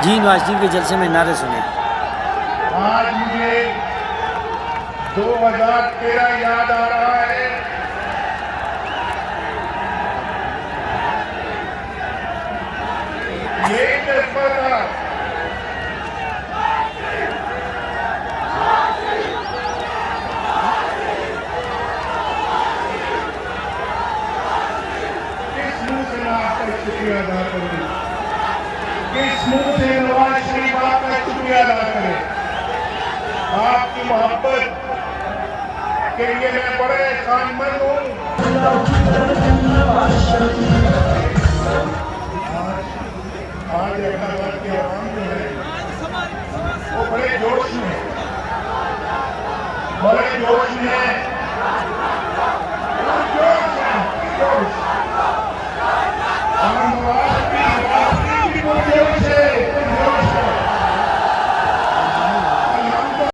जी नवाज शरीफ के जलसे में नारे सुने। आज मुझे 2013 याद आ रहा है। ये जज्बा था किस मुंह से मैं आपका शुक्रिया अदा करूं, किस मुंह से नवाज शरीफ आपका शुक्रिया अदा करे। आपकी मोहब्बत के लिए मैं बड़े एहसानमंद हूं। आज हैदराबाद के आवाम जो है वो बड़े जोश में